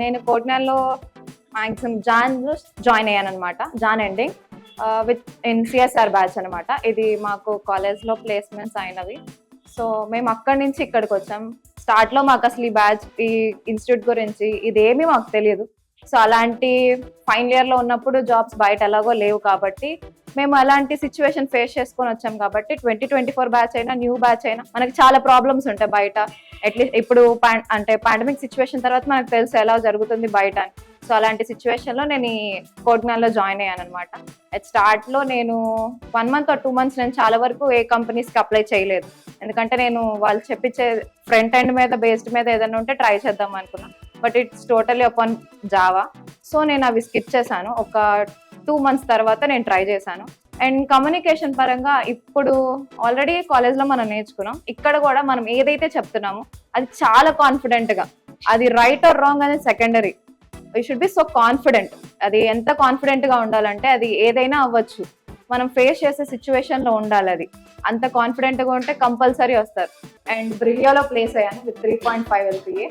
నేను కోట్నాల్లో maximum జాన్లో join అయ్యాను అనమాట. జాన్ ending with in CSR batch అనమాట. ఇది మాకు కాలేజ్లో ప్లేస్మెంట్స్ అయినవి. సో మేము అక్కడి నుంచి ఇక్కడికి వచ్చాం. స్టార్ట్లో మాకు అసలు ఈ బ్యాచ్, ఈ ఇన్స్టిట్యూట్ గురించి ఇదేమీ మాకు తెలియదు. సో అలాంటి ఫైనల్ ఇయర్లో ఉన్నప్పుడు జాబ్స్ బయట ఎలాగో లేవు కాబట్టి మేము అలాంటి సిచ్యువేషన్ ఫేస్ చేసుకొని వచ్చాం. కాబట్టి 2024 బ్యాచ్ అయినా న్యూ బ్యాచ్ అయినా మనకి చాలా ప్రాబ్లమ్స్ ఉంటాయి బయట. అట్లీస్ట్ ఇప్పుడు అంటే పాండమిక్ సిచ్యువేషన్ తర్వాత మనకు తెలుసు ఎలా జరుగుతుంది బయట అని. సో అలాంటి సిచ్యువేషన్లో నేను ఈ కోట్నాల్లో జాయిన్ అయ్యాను అనమాట. అట్ స్టార్ట్లో నేను 1 month or 2 months నేను చాలా వరకు ఏ కంపెనీస్కి అప్లై చేయలేదు. ఎందుకంటే నేను వాళ్ళు చెప్పించే ఫ్రంట్ ఎండ్ మీద బేస్డ్ మీద ఏదైనా ఉంటే ట్రై చేద్దాం అనుకున్నాను. But it's totally upon Java. So నేను అవి స్కిప్ చేశాను. ఒక 2 months తర్వాత నేను ట్రై చేశాను. అండ్ కమ్యూనికేషన్ పరంగా ఇప్పుడు ఆల్రెడీ కాలేజ్లో మనం నేర్చుకున్నాం. ఇక్కడ కూడా మనం ఏదైతే చెప్తున్నామో అది చాలా కాన్ఫిడెంట్గా, అది రైట్ ఆర్ రాంగ్ అనేది secondary. You should be so confident. అది ఎంత కాన్ఫిడెంట్గా ఉండాలంటే అది ఏదైనా అవ్వచ్చు, మనం ఫేస్ చేసే సిచ్యువేషన్లో ఉండాలి. అది అంత కాన్ఫిడెంట్గా ఉంటే కంపల్సరీ వస్తారు. అండ్ బ్రిలియోలో ప్లేస్ అయ్యాను విత్ 3.5 LPA.